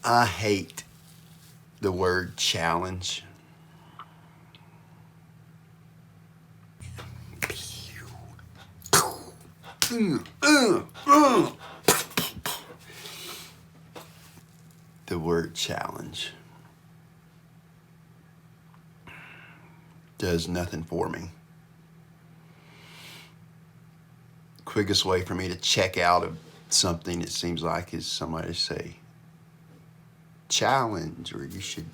I hate the word challenge. The word challenge does nothing for me. Quickest way for me to check out of something, it seems like, is somebody say challenge, or you should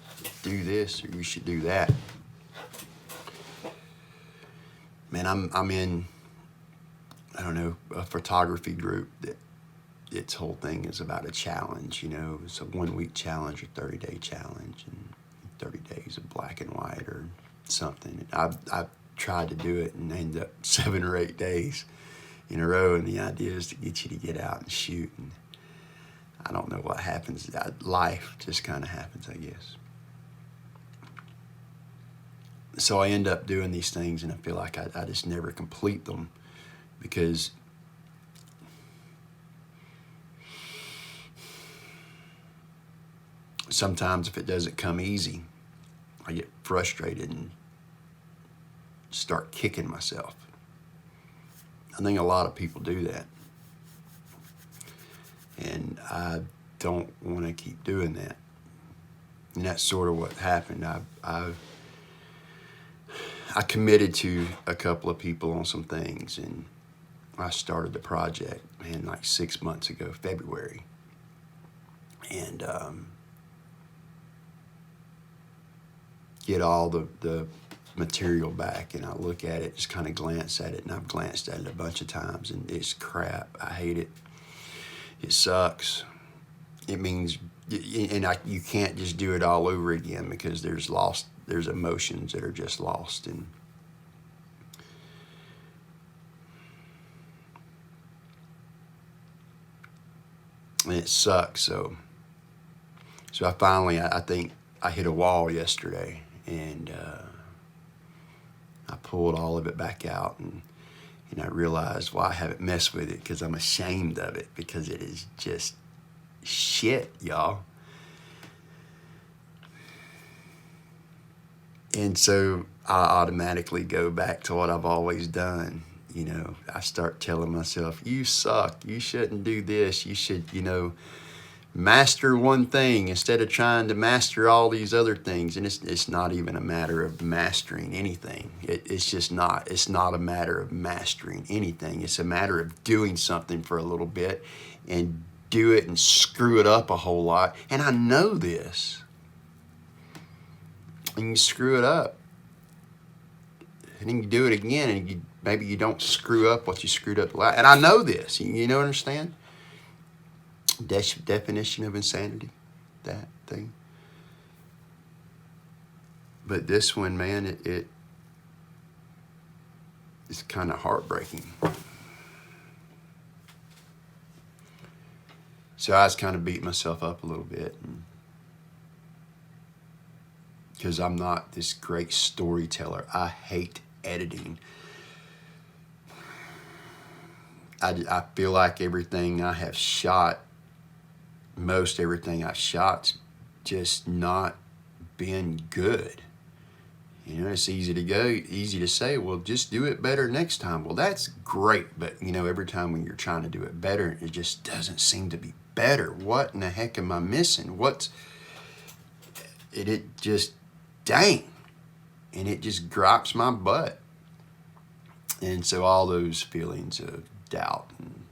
do this, or you should do that. Man, I'm in, I don't know, a photography group that its whole thing is about a challenge. You know, it's a 1 week challenge or 30-day challenge, and 30 days of black and white or something. I've tried to do it and end up 7 or 8 days in a row, and the idea is to get you to get out and shoot, and I don't know what happens. Life just kind of happens, I guess. So I end up doing these things, and I feel like I just never complete them, because sometimes if it doesn't come easy, I get frustrated and start kicking myself. I think a lot of people do that. And I don't want to keep doing that. And that's sort of what happened. I committed to a couple of people on some things, and I started the project, man, like 6 months ago, February. And get all the material back, and I look at it, just kind of glance at it, and I've glanced at it a bunch of times, and it's crap. I hate it. It sucks. It means, and you can't just do it all over again, because there's emotions that are just lost, and it sucks. So I finally, I think I hit a wall yesterday, and I pulled all of it back out, and I realized, well, I haven't messed with it because I'm ashamed of it, because it is just shit, y'all. And so I automatically go back to what I've always done. You know, I start telling myself, you suck, you shouldn't do this, you should, master one thing instead of trying to master all these other things. And it's not even a matter of mastering anything. It's just not. It's not a matter of mastering anything. It's a matter of doing something for a little bit and do it and screw it up a whole lot. And I know this. And you screw it up. And then you do it again, and maybe you don't screw up what you screwed up. And I know this. You know what I understand? Definition of insanity, that thing. But this one, man, it's kind of heartbreaking. So I was kind of beating myself up a little bit, because I'm not this great storyteller. I hate editing. I feel like everything I have shot, most everything I've shot's just not been good. It's easy to say, well, just do it better next time. Well, that's great, but every time when you're trying to do it better, it just doesn't seem to be better. What in the heck am I missing? It just, dang. And it just drops my butt. And so all those feelings of doubt and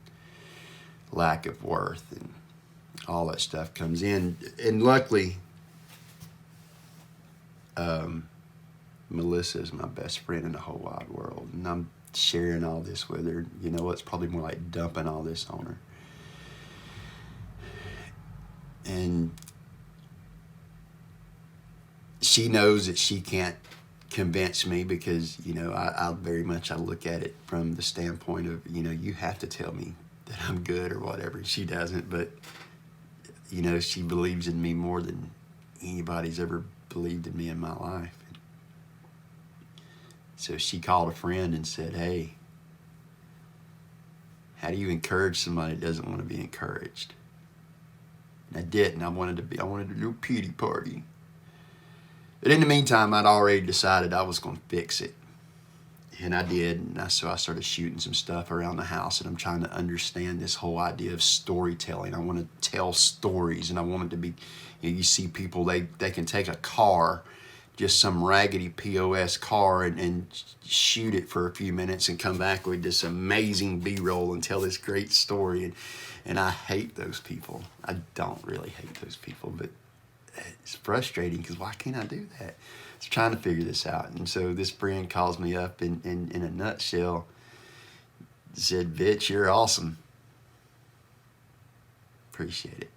lack of worth and all that stuff comes in. And luckily, Melissa is my best friend in the whole wide world, and I'm sharing all this with her. It's probably more like dumping all this on her. And she knows that she can't convince me, because I very much look at it from the standpoint of you have to tell me that I'm good or whatever. She doesn't, but she believes in me more than anybody's ever believed in me in my life. So she called a friend and said, hey, how do you encourage somebody that doesn't want to be encouraged? And I didn't. I wanted to do a pity party. But in the meantime, I'd already decided I was going to fix it. And I did. And so I started shooting some stuff around the house, and I'm trying to understand this whole idea of storytelling. I want to tell stories, and I want it to be, you see people, they can take a car, just some raggedy POS car, and shoot it for a few minutes and come back with this amazing B-roll and tell this great story. And I hate those people. I don't really hate those people, but it's frustrating because why can't I do that? I was trying to figure this out. And so this friend calls me up in a nutshell, said, "Bitch, you're awesome." Appreciate it.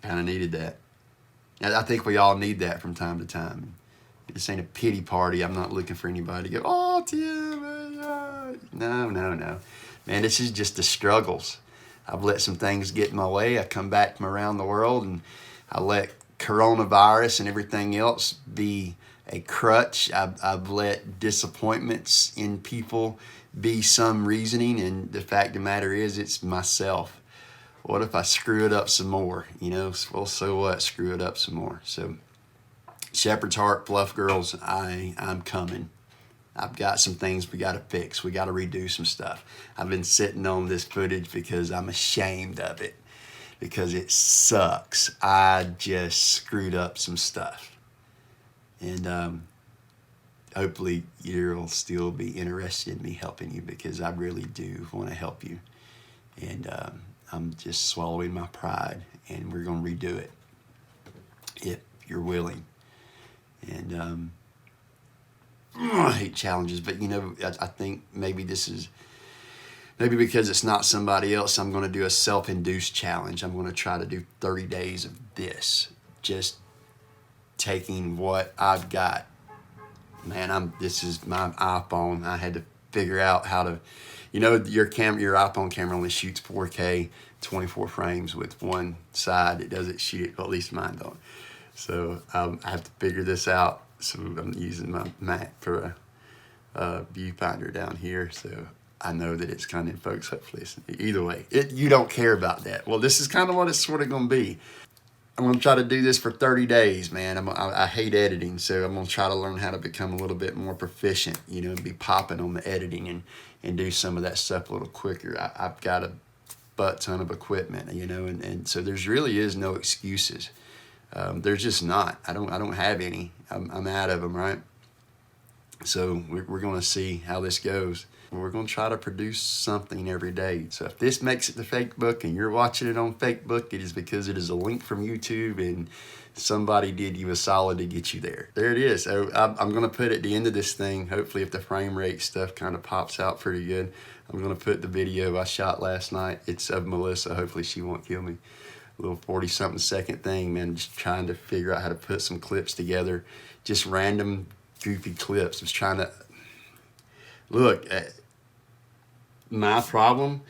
Kind of needed that. I think we all need that from time to time. This ain't a pity party. I'm not looking for anybody to go, "Oh, Tim." No. Man, this is just the struggles. I've let some things get in my way. I come back from around the world, and I let coronavirus and everything else be a crutch. I've let disappointments in people be some reasoning, and the fact of the matter is, it's myself. What if I screw it up some more? Well, so what? Screw it up some more. So, Shepherd's Heart, Fluff Girls, I'm coming. I've got some things we got to fix. We got to redo some stuff. I've been sitting on this footage because I'm ashamed of it, because it sucks. I just screwed up some stuff. And hopefully you'll still be interested in me helping you, because I really do want to help you. And I'm just swallowing my pride, and we're going to redo it if you're willing. And I hate challenges, but I think maybe because it's not somebody else, I'm going to do a self-induced challenge. I'm going to try to do 30 days of this, just taking what I've got. Man, this is my iPhone. I had to figure out how to, your iPhone camera only shoots 4K, 24 frames with one side. It doesn't shoot it, well, at least mine don't. So I have to figure this out. So I'm using my Mac for a viewfinder down here. So I know that it's kind of in focus, hopefully. Either way, you don't care about that. Well, this is kind of what it's sort of going to be. I'm going to try to do this for 30 days, man. I hate editing, so I'm going to try to learn how to become a little bit more proficient, and be popping on the editing and do some of that stuff a little quicker. I've got a butt ton of equipment, and so there's really is no excuses. There's just not. I don't have any. I'm out of them, right? So we're going to see how this goes. We're going to try to produce something every day. So if this makes it to Facebook and you're watching it on Facebook, it is because it is a link from YouTube and somebody did you a solid to get you there. There it is. So I'm going to put at the end of this thing, hopefully if the frame rate stuff kind of pops out pretty good, I'm going to put the video I shot last night. It's of Melissa. Hopefully she won't kill me. A little 40-something second thing, man. Just trying to figure out how to put some clips together. Just random goofy clips. I was trying to... Look, my problem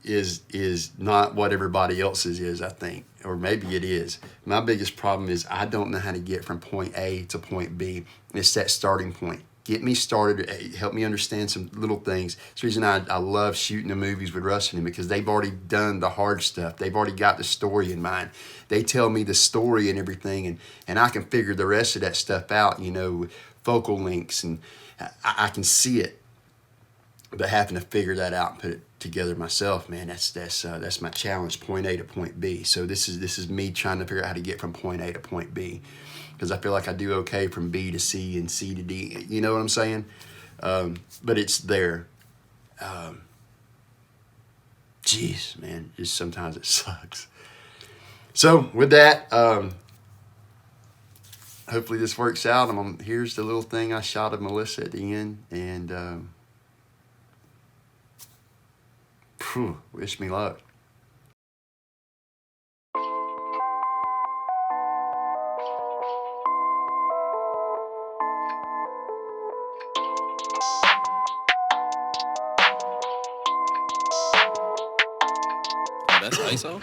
is not what everybody else's is, I think. Or maybe it is. My biggest problem is I don't know how to get from point A to point B. It's that starting point. Get me started, help me understand some little things. It's the reason I love shooting the movies with Russ and him, because they've already done the hard stuff. They've already got the story in mind. They tell me the story and everything, and I can figure the rest of that stuff out, focal lengths, and I can see it. But having to figure that out and put it together myself, man, that's my challenge, point A to point B. So this is me trying to figure out how to get from point A to point B, because I feel like I do okay from B to C and C to D. You know what I'm saying? But it's there. Jeez, man, just sometimes it sucks. So with that, hopefully this works out. Here's the little thing I shot of Melissa at the end, and wish me luck. That's ISO?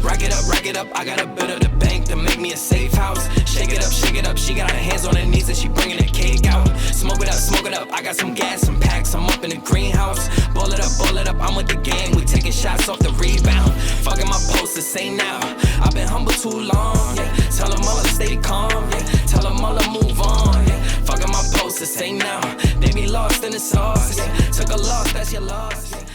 Rack it up, I got a bit of the bank to make me a safe house. Shake it up, she got her hands on her knees and she bringing the cake out. Smoke it up, I got some gas, some packs, I'm up in the greenhouse. Ball it up, I'm with the gang, we taking shots off the rebound. Fucking my posters, say now. I've been humble too long, yeah. Tell them all to stay calm, yeah. Tell them all to move on, yeah. Fucking my posters, say now. They be lost in the sauce, yeah. Took a loss, that's your loss, yeah.